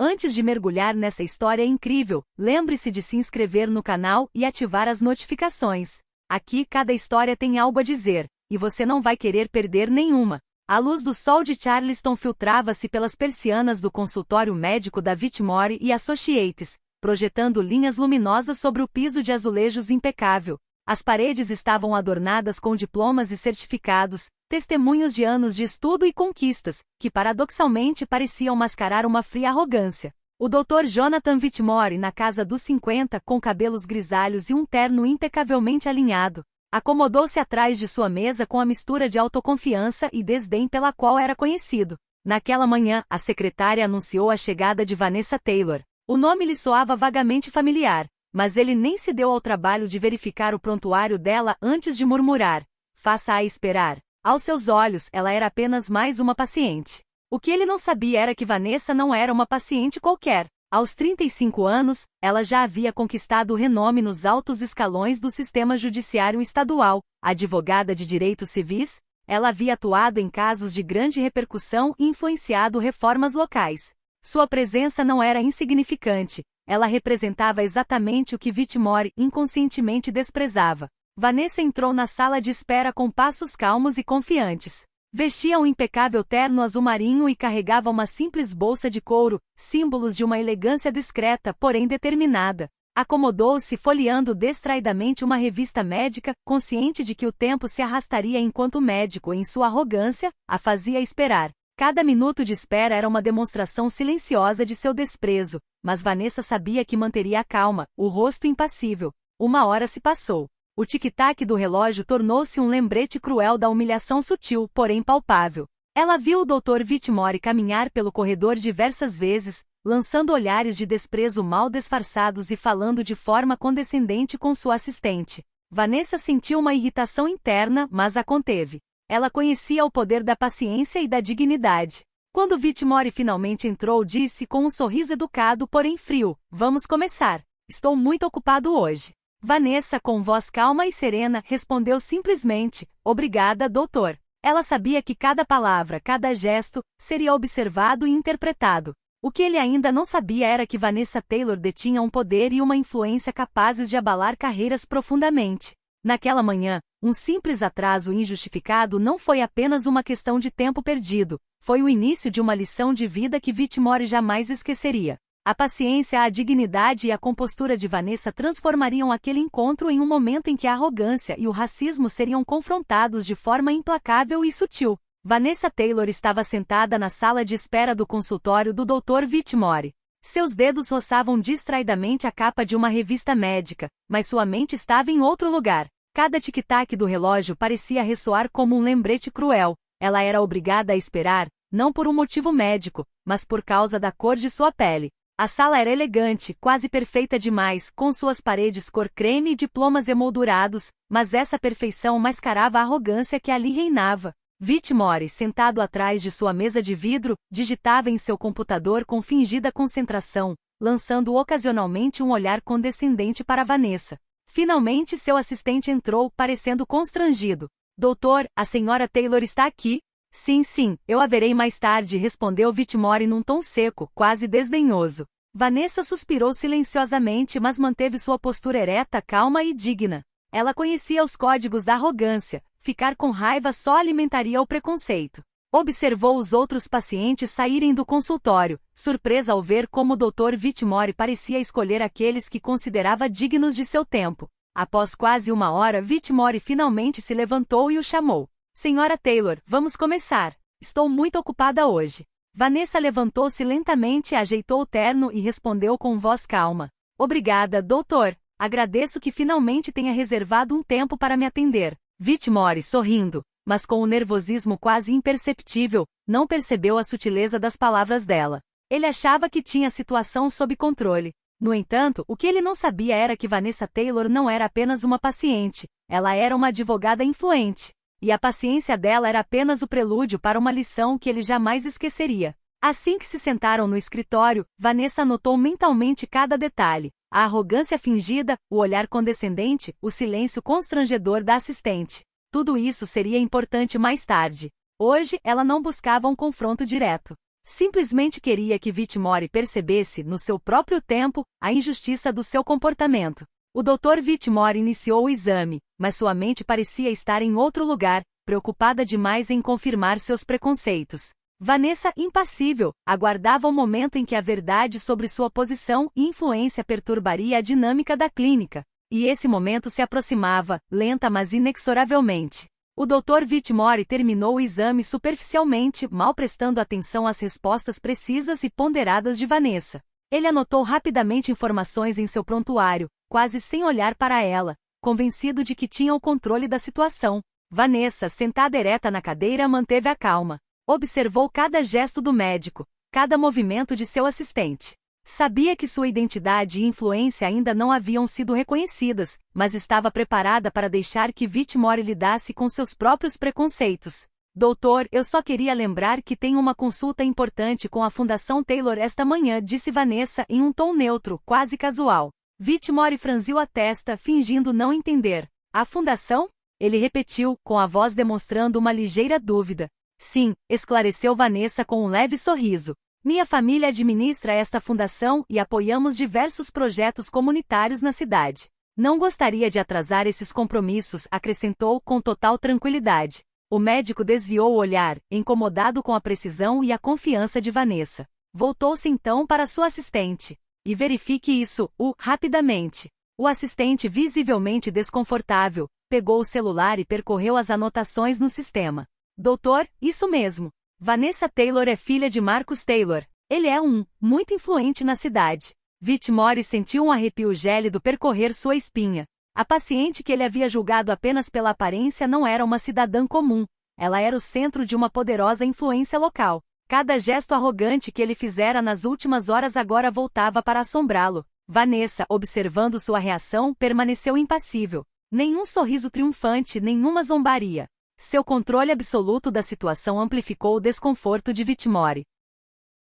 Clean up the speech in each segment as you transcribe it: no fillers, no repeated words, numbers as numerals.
Antes de mergulhar nessa história incrível, lembre-se de se inscrever no canal e ativar as notificações. Aqui cada história tem algo a dizer, e você não vai querer perder nenhuma. A luz do sol de Charleston filtrava-se pelas persianas do consultório médico da Whitmore & Associates, projetando linhas luminosas sobre o piso de azulejos impecável. As paredes estavam adornadas com diplomas e certificados, testemunhos de anos de estudo e conquistas, que paradoxalmente pareciam mascarar uma fria arrogância. O Dr. Jonathan Whitmore, na casa dos 50, com cabelos grisalhos e um terno impecavelmente alinhado, acomodou-se atrás de sua mesa com a mistura de autoconfiança e desdém pela qual era conhecido. Naquela manhã, a secretária anunciou a chegada de Vanessa Taylor. O nome lhe soava vagamente familiar, mas ele nem se deu ao trabalho de verificar o prontuário dela antes de murmurar: "Faça-a esperar." Aos seus olhos, ela era apenas mais uma paciente. O que ele não sabia era que Vanessa não era uma paciente qualquer. Aos 35 anos, ela já havia conquistado renome nos altos escalões do sistema judiciário estadual. Advogada de direitos civis, ela havia atuado em casos de grande repercussão e influenciado reformas locais. Sua presença não era insignificante. Ela representava exatamente o que Whitmore inconscientemente desprezava. Vanessa entrou na sala de espera com passos calmos e confiantes. Vestia um impecável terno azul marinho e carregava uma simples bolsa de couro, símbolos de uma elegância discreta, porém determinada. Acomodou-se folheando distraidamente uma revista médica, consciente de que o tempo se arrastaria enquanto o médico, em sua arrogância, a fazia esperar. Cada minuto de espera era uma demonstração silenciosa de seu desprezo, mas Vanessa sabia que manteria a calma, o rosto impassível. 1 hora se passou. O tic-tac do relógio tornou-se um lembrete cruel da humilhação sutil, porém palpável. Ela viu o Dr. Whitmore caminhar pelo corredor diversas vezes, lançando olhares de desprezo mal disfarçados e falando de forma condescendente com sua assistente. Vanessa sentiu uma irritação interna, mas a conteve. Ela conhecia o poder da paciência e da dignidade. Quando Whitmore finalmente entrou, disse com um sorriso educado, porém frio: "Vamos começar. Estou muito ocupado hoje." Vanessa, com voz calma e serena, respondeu simplesmente: "Obrigada, doutor." Ela sabia que cada palavra, cada gesto, seria observado e interpretado. O que ele ainda não sabia era que Vanessa Taylor detinha um poder e uma influência capazes de abalar carreiras profundamente. Naquela manhã, um simples atraso injustificado não foi apenas uma questão de tempo perdido, foi o início de uma lição de vida que Whitmore jamais esqueceria. A paciência, a dignidade e a compostura de Vanessa transformariam aquele encontro em um momento em que a arrogância e o racismo seriam confrontados de forma implacável e sutil. Vanessa Taylor estava sentada na sala de espera do consultório do Dr. Whitmore. Seus dedos roçavam distraidamente a capa de uma revista médica, mas sua mente estava em outro lugar. Cada tic-tac do relógio parecia ressoar como um lembrete cruel. Ela era obrigada a esperar, não por um motivo médico, mas por causa da cor de sua pele. A sala era elegante, quase perfeita demais, com suas paredes cor creme e diplomas emoldurados, mas essa perfeição mascarava a arrogância que ali reinava. Whitmore, sentado atrás de sua mesa de vidro, digitava em seu computador com fingida concentração, lançando ocasionalmente um olhar condescendente para Vanessa. Finalmente seu assistente entrou, parecendo constrangido. "Doutor, a senhora Taylor está aqui?" Sim, eu a verei mais tarde", respondeu Whitmore num tom seco, quase desdenhoso. Vanessa suspirou silenciosamente, mas manteve sua postura ereta, calma e digna. Ela conhecia os códigos da arrogância. Ficar com raiva só alimentaria o preconceito. Observou os outros pacientes saírem do consultório, surpresa ao ver como o Dr. Whitmore parecia escolher aqueles que considerava dignos de seu tempo. Após quase 1 hora, Whitmore finalmente se levantou e o chamou. "Senhora Taylor, vamos começar. Estou muito ocupada hoje." Vanessa levantou-se lentamente, ajeitou o terno e respondeu com voz calma: "Obrigada, doutor. Agradeço que finalmente tenha reservado um tempo para me atender." Whitmore, sorrindo, mas com um nervosismo quase imperceptível, não percebeu a sutileza das palavras dela. Ele achava que tinha a situação sob controle. No entanto, o que ele não sabia era que Vanessa Taylor não era apenas uma paciente, ela era uma advogada influente. E a paciência dela era apenas o prelúdio para uma lição que ele jamais esqueceria. Assim que se sentaram no escritório, Vanessa anotou mentalmente cada detalhe: a arrogância fingida, o olhar condescendente, o silêncio constrangedor da assistente. Tudo isso seria importante mais tarde. Hoje, ela não buscava um confronto direto. Simplesmente queria que Whitmore percebesse, no seu próprio tempo, a injustiça do seu comportamento. O Dr. Whitmore iniciou o exame, mas sua mente parecia estar em outro lugar, preocupada demais em confirmar seus preconceitos. Vanessa, impassível, aguardava o momento em que a verdade sobre sua posição e influência perturbaria a dinâmica da clínica. E esse momento se aproximava, lenta mas inexoravelmente. O Dr. Whitmore terminou o exame superficialmente, mal prestando atenção às respostas precisas e ponderadas de Vanessa. Ele anotou rapidamente informações em seu prontuário, quase sem olhar para ela, convencido de que tinha o controle da situação. Vanessa, sentada ereta na cadeira, manteve a calma. Observou cada gesto do médico, cada movimento de seu assistente. Sabia que sua identidade e influência ainda não haviam sido reconhecidas, mas estava preparada para deixar que Whitmore lidasse com seus próprios preconceitos. Doutor, eu só queria lembrar que tenho uma consulta importante com a Fundação Taylor esta manhã, disse Vanessa em um tom neutro, quase casual. Whitmore franziu a testa, fingindo não entender. A fundação? Ele repetiu, com a voz demonstrando uma ligeira dúvida. Sim, esclareceu Vanessa com um leve sorriso. Minha família administra esta fundação e apoiamos diversos projetos comunitários na cidade. Não gostaria de atrasar esses compromissos, acrescentou com total tranquilidade. O médico desviou o olhar, incomodado com a precisão e a confiança de Vanessa. Voltou-se então para sua assistente. E verifique isso, rapidamente. O assistente, visivelmente desconfortável, pegou o celular e percorreu as anotações no sistema. Doutor, isso mesmo. Vanessa Taylor é filha de Marcus Taylor. Ele é muito influente na cidade. Whitmore sentiu um arrepio gélido percorrer sua espinha. A paciente que ele havia julgado apenas pela aparência não era uma cidadã comum. Ela era o centro de uma poderosa influência local. Cada gesto arrogante que ele fizera nas últimas horas agora voltava para assombrá-lo. Vanessa, observando sua reação, permaneceu impassível. Nenhum sorriso triunfante, nenhuma zombaria. Seu controle absoluto da situação amplificou o desconforto de Whitmore.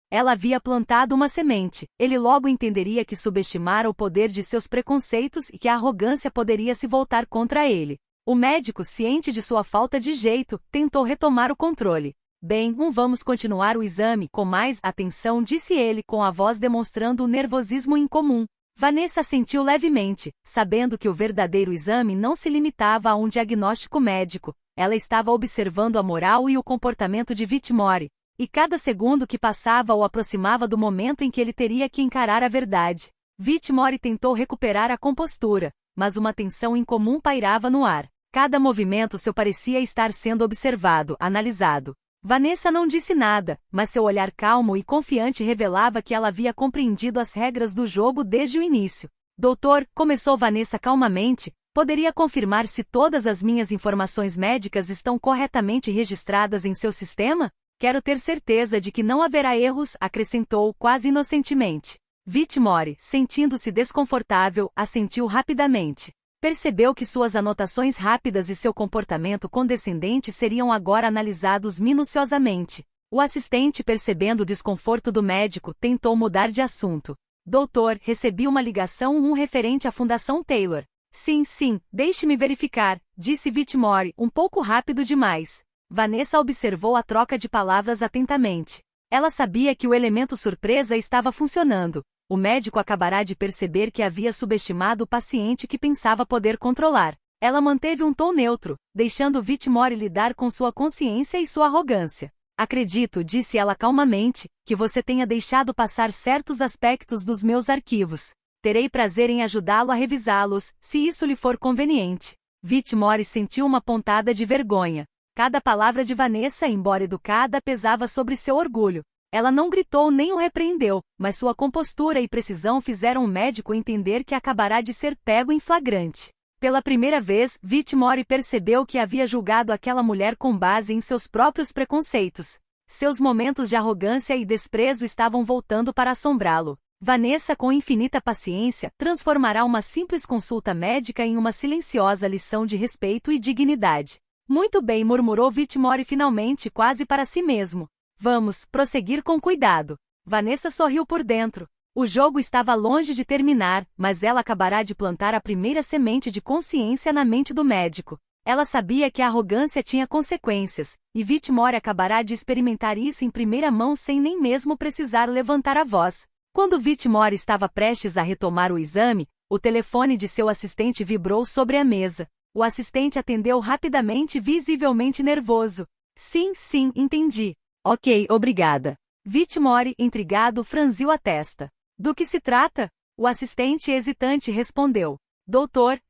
Ela havia plantado uma semente. Ele logo entenderia que subestimara o poder de seus preconceitos e que a arrogância poderia se voltar contra ele. O médico, ciente de sua falta de jeito, tentou retomar o controle. Bem, vamos continuar o exame com mais atenção, disse ele com a voz demonstrando o nervosismo incomum. Vanessa sentiu levemente, sabendo que o verdadeiro exame não se limitava a um diagnóstico médico. Ela estava observando a moral e o comportamento de Whitmore, e cada segundo que passava o aproximava do momento em que ele teria que encarar a verdade. Whitmore tentou recuperar a compostura, mas uma tensão incomum pairava no ar. Cada movimento seu parecia estar sendo observado, analisado. Vanessa não disse nada, mas seu olhar calmo e confiante revelava que ela havia compreendido as regras do jogo desde o início. Doutor, começou Vanessa calmamente, poderia confirmar se todas as minhas informações médicas estão corretamente registradas em seu sistema? Quero ter certeza de que não haverá erros, acrescentou quase inocentemente. Whitmore, sentindo-se desconfortável, assentiu rapidamente. Percebeu que suas anotações rápidas e seu comportamento condescendente seriam agora analisados minuciosamente. O assistente, percebendo o desconforto do médico, tentou mudar de assunto. Doutor, recebi uma ligação referente à Fundação Taylor. Sim, deixe-me verificar, disse Whitmore, um pouco rápido demais. Vanessa observou a troca de palavras atentamente. Ela sabia que o elemento surpresa estava funcionando. O médico acabará de perceber que havia subestimado o paciente que pensava poder controlar. Ela manteve um tom neutro, deixando Whitmore lidar com sua consciência e sua arrogância. Acredito, disse ela calmamente, que você tenha deixado passar certos aspectos dos meus arquivos. Terei prazer em ajudá-lo a revisá-los, se isso lhe for conveniente. Whitmore sentiu uma pontada de vergonha. Cada palavra de Vanessa, embora educada, pesava sobre seu orgulho. Ela não gritou nem o repreendeu, mas sua compostura e precisão fizeram o médico entender que acabará de ser pego em flagrante. Pela primeira vez, Whitmore percebeu que havia julgado aquela mulher com base em seus próprios preconceitos. Seus momentos de arrogância e desprezo estavam voltando para assombrá-lo. Vanessa, com infinita paciência, transformará uma simples consulta médica em uma silenciosa lição de respeito e dignidade. Muito bem, murmurou Whitmore finalmente, quase para si mesmo. Vamos prosseguir com cuidado. Vanessa sorriu por dentro. O jogo estava longe de terminar, mas ela acabará de plantar a primeira semente de consciência na mente do médico. Ela sabia que a arrogância tinha consequências, e Whitmore acabará de experimentar isso em primeira mão sem nem mesmo precisar levantar a voz. Quando Whitmore estava prestes a retomar o exame, o telefone de seu assistente vibrou sobre a mesa. O assistente atendeu rapidamente, visivelmente nervoso. Sim, entendi. Ok, obrigada. Whitmore, intrigado, franziu a testa. Do que se trata? O assistente hesitante respondeu. Doutor,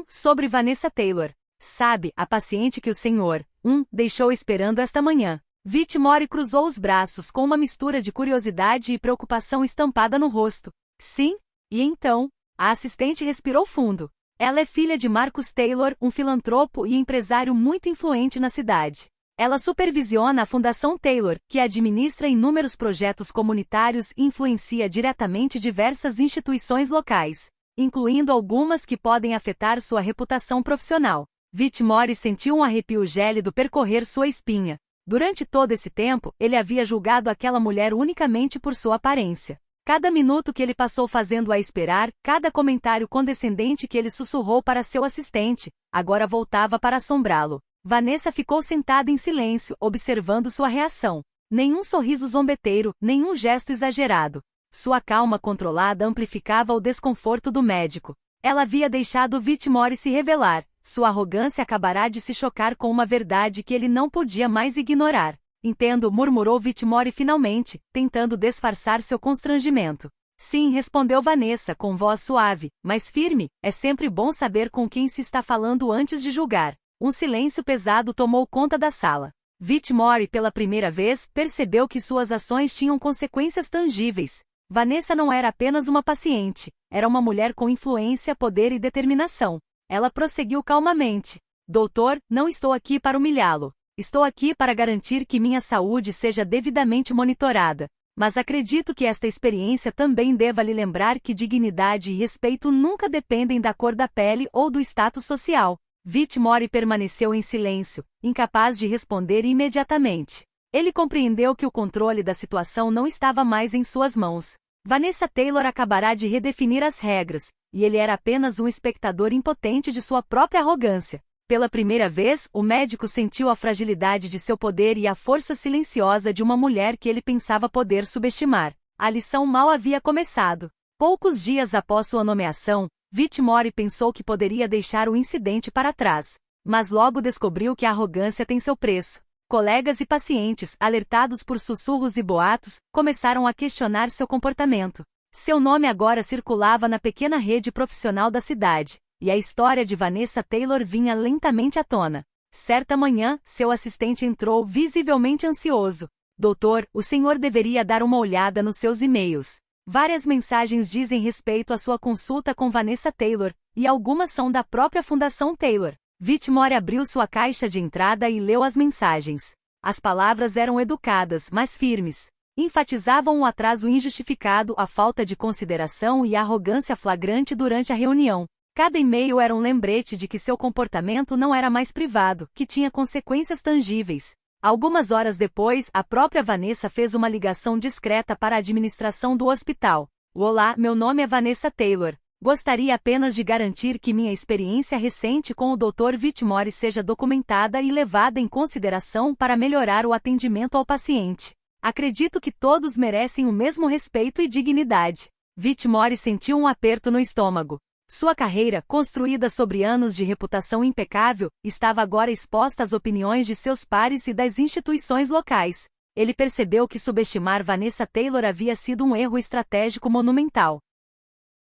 sobre Vanessa Taylor. Sabe, a paciente que o senhor, deixou esperando esta manhã. Whitmore cruzou os braços com uma mistura de curiosidade e preocupação estampada no rosto. Sim? E então? A assistente respirou fundo. Ela é filha de Marcus Taylor, um filantropo e empresário muito influente na cidade. Ela supervisiona a Fundação Taylor, que administra inúmeros projetos comunitários e influencia diretamente diversas instituições locais, incluindo algumas que podem afetar sua reputação profissional. Whitmore sentiu um arrepio gélido percorrer sua espinha. Durante todo esse tempo, ele havia julgado aquela mulher unicamente por sua aparência. Cada minuto que ele passou fazendo-a esperar, cada comentário condescendente que ele sussurrou para seu assistente, agora voltava para assombrá-lo. Vanessa ficou sentada em silêncio, observando sua reação. Nenhum sorriso zombeteiro, nenhum gesto exagerado. Sua calma controlada amplificava o desconforto do médico. Ela havia deixado Whitmore se revelar. Sua arrogância acabará de se chocar com uma verdade que ele não podia mais ignorar. Entendo, murmurou Whitmore finalmente, tentando disfarçar seu constrangimento. Sim, respondeu Vanessa com voz suave, mas firme. É sempre bom saber com quem se está falando antes de julgar. Um silêncio pesado tomou conta da sala. Whitmore, pela primeira vez, percebeu que suas ações tinham consequências tangíveis. Vanessa não era apenas uma paciente, era uma mulher com influência, poder e determinação. Ela prosseguiu calmamente. Doutor, não estou aqui para humilhá-lo. Estou aqui para garantir que minha saúde seja devidamente monitorada. Mas acredito que esta experiência também deva lhe lembrar que dignidade e respeito nunca dependem da cor da pele ou do status social. Whitmore permaneceu em silêncio, incapaz de responder imediatamente. Ele compreendeu que o controle da situação não estava mais em suas mãos. Vanessa Taylor acabará de redefinir as regras, e ele era apenas um espectador impotente de sua própria arrogância. Pela primeira vez, o médico sentiu a fragilidade de seu poder e a força silenciosa de uma mulher que ele pensava poder subestimar. A lição mal havia começado. Poucos dias após sua nomeação, Whitmore pensou que poderia deixar o incidente para trás. Mas logo descobriu que a arrogância tem seu preço. Colegas e pacientes, alertados por sussurros e boatos, começaram a questionar seu comportamento. Seu nome agora circulava na pequena rede profissional da cidade, e a história de Vanessa Taylor vinha lentamente à tona. Certa manhã, seu assistente entrou visivelmente ansioso. Doutor, o senhor deveria dar uma olhada nos seus e-mails. Várias mensagens dizem respeito à sua consulta com Vanessa Taylor, e algumas são da própria Fundação Taylor. Whitmore abriu sua caixa de entrada e leu as mensagens. As palavras eram educadas, mas firmes. Enfatizavam o atraso injustificado, a falta de consideração e a arrogância flagrante durante a reunião. Cada e-mail era um lembrete de que seu comportamento não era mais privado, que tinha consequências tangíveis. Algumas horas depois, a própria Vanessa fez uma ligação discreta para a administração do hospital. Olá, meu nome é Vanessa Taylor. Gostaria apenas de garantir que minha experiência recente com o Dr. Whitmore seja documentada e levada em consideração para melhorar o atendimento ao paciente. Acredito que todos merecem o mesmo respeito e dignidade. Whitmore sentiu um aperto no estômago. Sua carreira, construída sobre anos de reputação impecável, estava agora exposta às opiniões de seus pares e das instituições locais. Ele percebeu que subestimar Vanessa Taylor havia sido um erro estratégico monumental.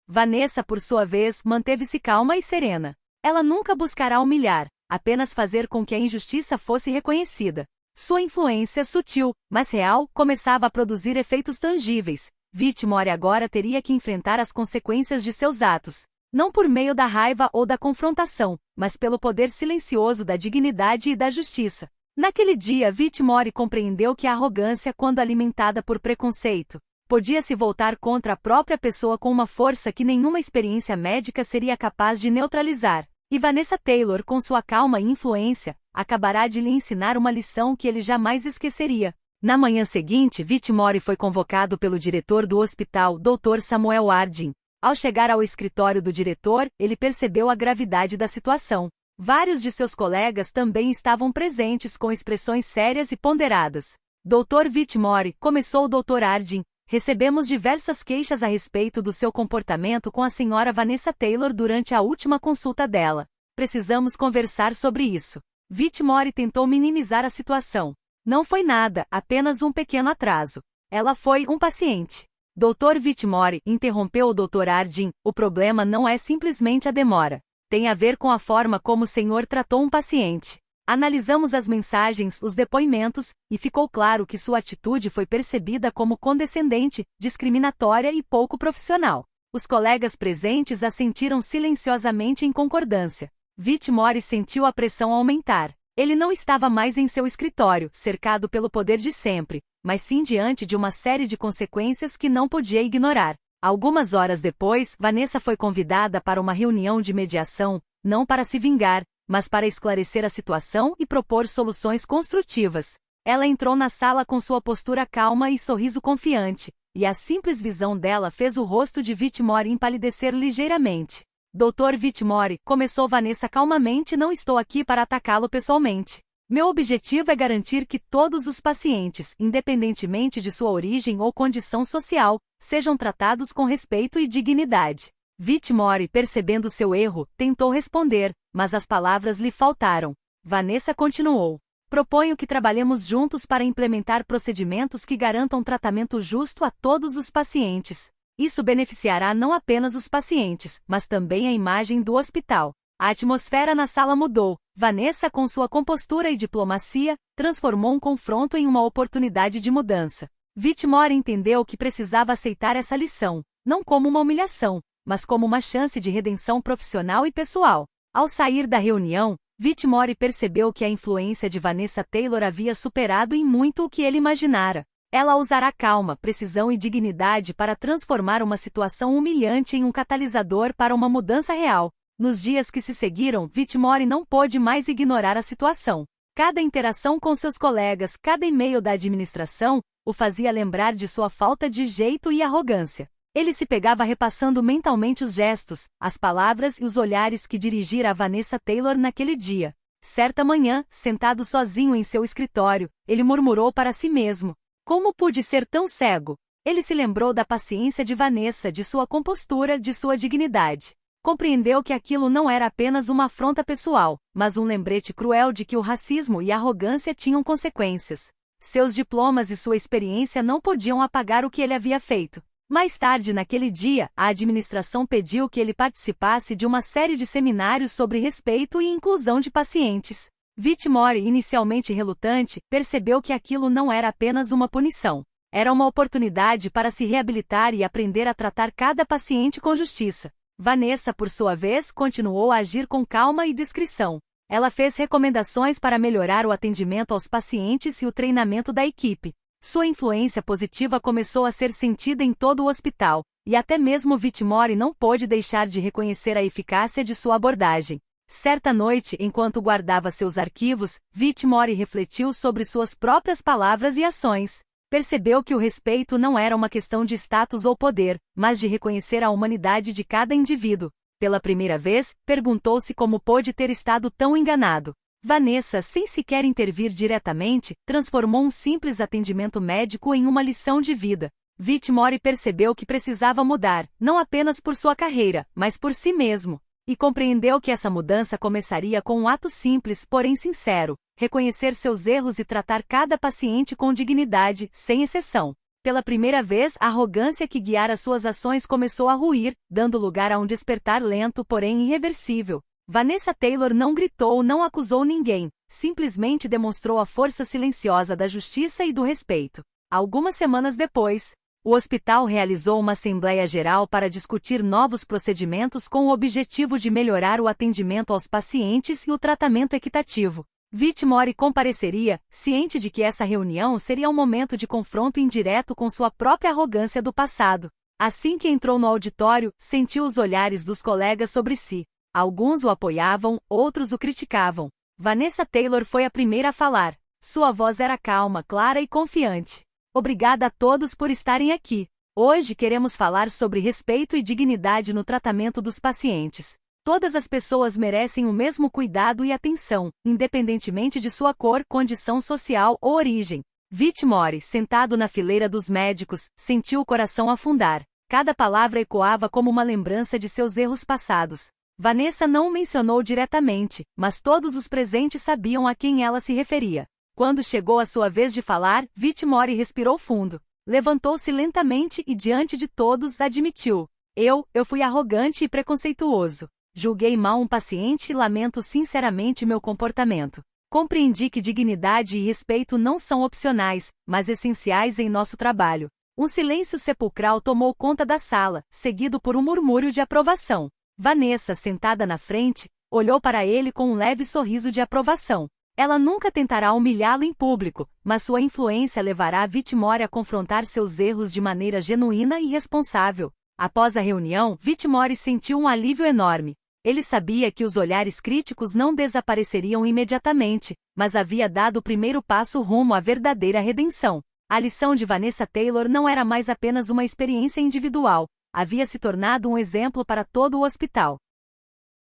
Vanessa, por sua vez, manteve-se calma e serena. Ela nunca buscará humilhar, apenas fazer com que a injustiça fosse reconhecida. Sua influência sutil, mas real, começava a produzir efeitos tangíveis. Whitmore agora teria que enfrentar as consequências de seus atos. Não por meio da raiva ou da confrontação, mas pelo poder silencioso da dignidade e da justiça. Naquele dia, Whitmore compreendeu que a arrogância, quando alimentada por preconceito, podia se voltar contra a própria pessoa com uma força que nenhuma experiência médica seria capaz de neutralizar. E Vanessa Taylor, com sua calma e influência, acabará de lhe ensinar uma lição que ele jamais esqueceria. Na manhã seguinte, Whitmore foi convocado pelo diretor do hospital, Dr. Samuel Harding. Ao chegar ao escritório do diretor, ele percebeu a gravidade da situação. Vários de seus colegas também estavam presentes com expressões sérias e ponderadas. Dr. Whitmore, começou o Dr. Harding, recebemos diversas queixas a respeito do seu comportamento com a Sra. Vanessa Taylor durante a última consulta dela. Precisamos conversar sobre isso. Whitmore tentou minimizar a situação. Não foi nada, apenas um pequeno atraso. Ela foi um paciente. Dr. Whitmore, interrompeu o Dr. Harding, o problema não é simplesmente a demora. Tem a ver com a forma como o senhor tratou um paciente. Analisamos as mensagens, os depoimentos, e ficou claro que sua atitude foi percebida como condescendente, discriminatória e pouco profissional. Os colegas presentes assentiram silenciosamente em concordância. Whitmore sentiu a pressão aumentar. Ele não estava mais em seu escritório, cercado pelo poder de sempre, mas sim diante de uma série de consequências que não podia ignorar. Algumas horas depois, Vanessa foi convidada para uma reunião de mediação, não para se vingar, mas para esclarecer a situação e propor soluções construtivas. Ela entrou na sala com sua postura calma e sorriso confiante, e a simples visão dela fez o rosto de Whitmore empalidecer ligeiramente. Dr. Whitmore, começou Vanessa calmamente, não estou aqui para atacá-lo pessoalmente. Meu objetivo é garantir que todos os pacientes, independentemente de sua origem ou condição social, sejam tratados com respeito e dignidade. Whitmore, percebendo seu erro, tentou responder, mas as palavras lhe faltaram. Vanessa continuou. Proponho que trabalhemos juntos para implementar procedimentos que garantam tratamento justo a todos os pacientes. Isso beneficiará não apenas os pacientes, mas também a imagem do hospital. A atmosfera na sala mudou. Vanessa, com sua compostura e diplomacia, transformou um confronto em uma oportunidade de mudança. Whitmore entendeu que precisava aceitar essa lição, não como uma humilhação, mas como uma chance de redenção profissional e pessoal. Ao sair da reunião, Whitmore percebeu que a influência de Vanessa Taylor havia superado em muito o que ele imaginara. Ela usará calma, precisão e dignidade para transformar uma situação humilhante em um catalisador para uma mudança real. Nos dias que se seguiram, Whitmore não pôde mais ignorar a situação. Cada interação com seus colegas, cada e-mail da administração, o fazia lembrar de sua falta de jeito e arrogância. Ele se pegava repassando mentalmente os gestos, as palavras e os olhares que dirigira a Vanessa Taylor naquele dia. Certa manhã, sentado sozinho em seu escritório, ele murmurou para si mesmo: como pude ser tão cego? Ele se lembrou da paciência de Vanessa, de sua compostura, de sua dignidade. Compreendeu que aquilo não era apenas uma afronta pessoal, mas um lembrete cruel de que o racismo e a arrogância tinham consequências. Seus diplomas e sua experiência não podiam apagar o que ele havia feito. Mais tarde naquele dia, a administração pediu que ele participasse de uma série de seminários sobre respeito e inclusão de pacientes. Whitmore, inicialmente relutante, percebeu que aquilo não era apenas uma punição. Era uma oportunidade para se reabilitar e aprender a tratar cada paciente com justiça. Vanessa, por sua vez, continuou a agir com calma e discrição. Ela fez recomendações para melhorar o atendimento aos pacientes e o treinamento da equipe. Sua influência positiva começou a ser sentida em todo o hospital, e até mesmo Whitmore não pôde deixar de reconhecer a eficácia de sua abordagem. Certa noite, enquanto guardava seus arquivos, Whitmore refletiu sobre suas próprias palavras e ações. Percebeu que o respeito não era uma questão de status ou poder, mas de reconhecer a humanidade de cada indivíduo. Pela primeira vez, perguntou-se como pôde ter estado tão enganado. Vanessa, sem sequer intervir diretamente, transformou um simples atendimento médico em uma lição de vida. Whitmore percebeu que precisava mudar, não apenas por sua carreira, mas por si mesmo. E compreendeu que essa mudança começaria com um ato simples, porém sincero: reconhecer seus erros e tratar cada paciente com dignidade, sem exceção. Pela primeira vez, a arrogância que guiara suas ações começou a ruir, dando lugar a um despertar lento, porém irreversível. Vanessa Taylor não gritou, não acusou ninguém, simplesmente demonstrou a força silenciosa da justiça e do respeito. Algumas semanas depois, o hospital realizou uma assembleia geral para discutir novos procedimentos com o objetivo de melhorar o atendimento aos pacientes e o tratamento equitativo. Whitmore compareceria, ciente de que essa reunião seria um momento de confronto indireto com sua própria arrogância do passado. Assim que entrou no auditório, sentiu os olhares dos colegas sobre si. Alguns o apoiavam, outros o criticavam. Vanessa Taylor foi a primeira a falar. Sua voz era calma, clara e confiante. Obrigada a todos por estarem aqui. Hoje queremos falar sobre respeito e dignidade no tratamento dos pacientes. Todas as pessoas merecem o mesmo cuidado e atenção, independentemente de sua cor, condição social ou origem. Whitmore, sentado na fileira dos médicos, sentiu o coração afundar. Cada palavra ecoava como uma lembrança de seus erros passados. Vanessa não o mencionou diretamente, mas todos os presentes sabiam a quem ela se referia. Quando chegou a sua vez de falar, Whitmore respirou fundo. Levantou-se lentamente e diante de todos admitiu. Eu fui arrogante e preconceituoso. Julguei mal um paciente e lamento sinceramente meu comportamento. Compreendi que dignidade e respeito não são opcionais, mas essenciais em nosso trabalho. Um silêncio sepulcral tomou conta da sala, seguido por um murmúrio de aprovação. Vanessa, sentada na frente, olhou para ele com um leve sorriso de aprovação. Ela nunca tentará humilhá-lo em público, mas sua influência levará Whitmore a confrontar seus erros de maneira genuína e responsável. Após a reunião, Whitmore sentiu um alívio enorme. Ele sabia que os olhares críticos não desapareceriam imediatamente, mas havia dado o primeiro passo rumo à verdadeira redenção. A lição de Vanessa Taylor não era mais apenas uma experiência individual, havia se tornado um exemplo para todo o hospital.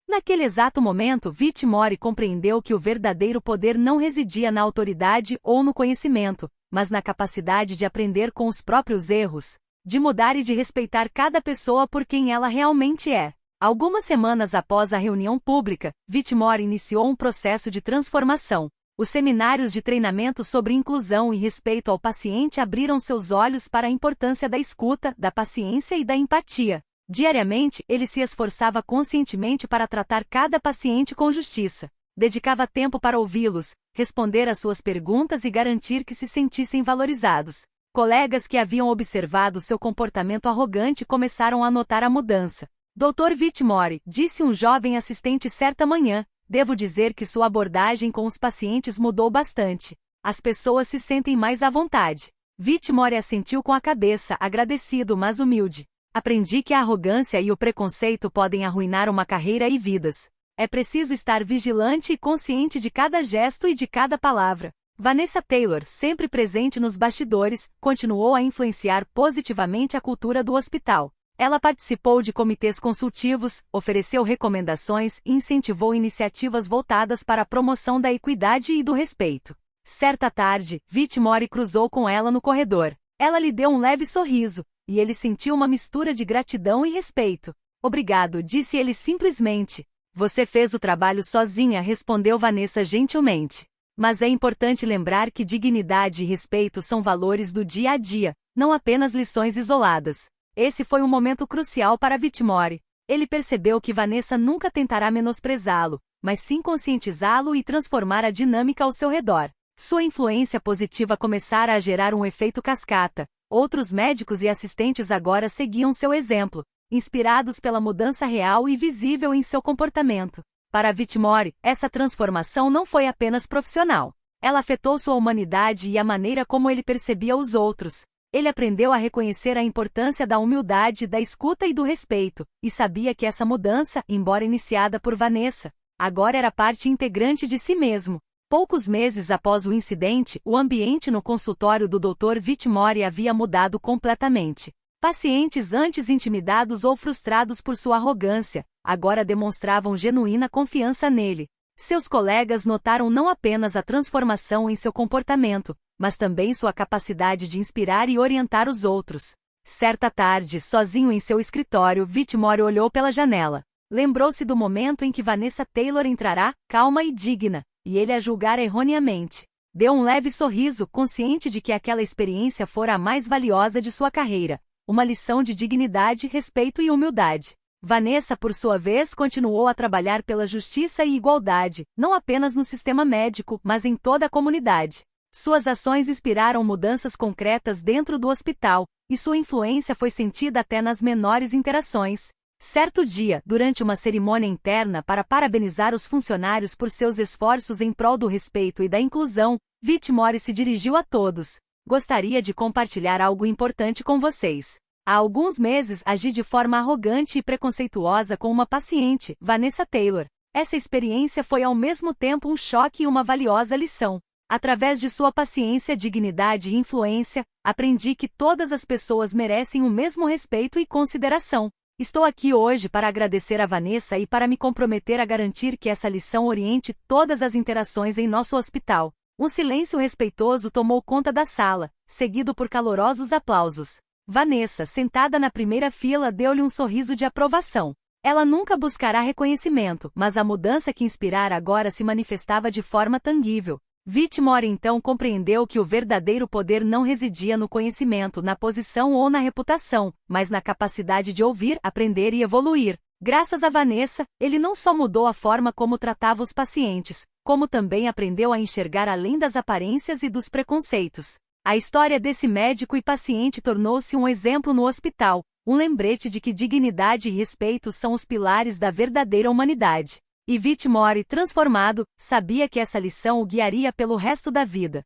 Naquele exato momento, Whitmore compreendeu que o verdadeiro poder não residia na autoridade ou no conhecimento, mas na capacidade de aprender com os próprios erros, de mudar e de respeitar cada pessoa por quem ela realmente é. Algumas semanas após a reunião pública, Whitmore iniciou um processo de transformação. Os seminários de treinamento sobre inclusão e respeito ao paciente abriram seus olhos para a importância da escuta, da paciência e da empatia. Diariamente, ele se esforçava conscientemente para tratar cada paciente com justiça. Dedicava tempo para ouvi-los, responder às suas perguntas e garantir que se sentissem valorizados. Colegas que haviam observado seu comportamento arrogante começaram a notar a mudança. Dr. Whitmore, disse um jovem assistente certa manhã, devo dizer que sua abordagem com os pacientes mudou bastante. As pessoas se sentem mais à vontade. Whitmore assentiu com a cabeça, agradecido mas humilde. Aprendi que a arrogância e o preconceito podem arruinar uma carreira e vidas. É preciso estar vigilante e consciente de cada gesto e de cada palavra. Vanessa Taylor, sempre presente nos bastidores, continuou a influenciar positivamente a cultura do hospital. Ela participou de comitês consultivos, ofereceu recomendações e incentivou iniciativas voltadas para a promoção da equidade e do respeito. Certa tarde, Whitmore cruzou com ela no corredor. Ela lhe deu um leve sorriso, e ele sentiu uma mistura de gratidão e respeito. Obrigado, disse ele simplesmente. Você fez o trabalho sozinha, respondeu Vanessa gentilmente. Mas é importante lembrar que dignidade e respeito são valores do dia a dia, não apenas lições isoladas. Esse foi um momento crucial para Whitmore. Ele percebeu que Vanessa nunca tentará menosprezá-lo, mas sim conscientizá-lo e transformar a dinâmica ao seu redor. Sua influência positiva começara a gerar um efeito cascata. Outros médicos e assistentes agora seguiam seu exemplo, inspirados pela mudança real e visível em seu comportamento. Para Whitmore, essa transformação não foi apenas profissional. Ela afetou sua humanidade e a maneira como ele percebia os outros. Ele aprendeu a reconhecer a importância da humildade, da escuta e do respeito, e sabia que essa mudança, embora iniciada por Vanessa, agora era parte integrante de si mesmo. Poucos meses após o incidente, o ambiente no consultório do Dr. Whitmore havia mudado completamente. Pacientes antes intimidados ou frustrados por sua arrogância, agora demonstravam genuína confiança nele. Seus colegas notaram não apenas a transformação em seu comportamento, mas também sua capacidade de inspirar e orientar os outros. Certa tarde, sozinho em seu escritório, Whitmore olhou pela janela. Lembrou-se do momento em que Vanessa Taylor entrará, calma e digna, e ele a julgara erroneamente. Deu um leve sorriso, consciente de que aquela experiência fora a mais valiosa de sua carreira, uma lição de dignidade, respeito e humildade. Vanessa, por sua vez, continuou a trabalhar pela justiça e igualdade, não apenas no sistema médico, mas em toda a comunidade. Suas ações inspiraram mudanças concretas dentro do hospital, e sua influência foi sentida até nas menores interações. Certo dia, durante uma cerimônia interna para parabenizar os funcionários por seus esforços em prol do respeito e da inclusão, Whitmore se dirigiu a todos. Gostaria de compartilhar algo importante com vocês. Há alguns meses agi de forma arrogante e preconceituosa com uma paciente, Vanessa Taylor. Essa experiência foi ao mesmo tempo um choque e uma valiosa lição. Através de sua paciência, dignidade e influência, aprendi que todas as pessoas merecem o mesmo respeito e consideração. Estou aqui hoje para agradecer a Vanessa e para me comprometer a garantir que essa lição oriente todas as interações em nosso hospital. Um silêncio respeitoso tomou conta da sala, seguido por calorosos aplausos. Vanessa, sentada na primeira fila, deu-lhe um sorriso de aprovação. Ela nunca buscará reconhecimento, mas a mudança que inspirara agora se manifestava de forma tangível. Whitmore então compreendeu que o verdadeiro poder não residia no conhecimento, na posição ou na reputação, mas na capacidade de ouvir, aprender e evoluir. Graças a Vanessa, ele não só mudou a forma como tratava os pacientes, como também aprendeu a enxergar além das aparências e dos preconceitos. A história desse médico e paciente tornou-se um exemplo no hospital, um lembrete de que dignidade e respeito são os pilares da verdadeira humanidade. E Whitmore, transformado, sabia que essa lição o guiaria pelo resto da vida.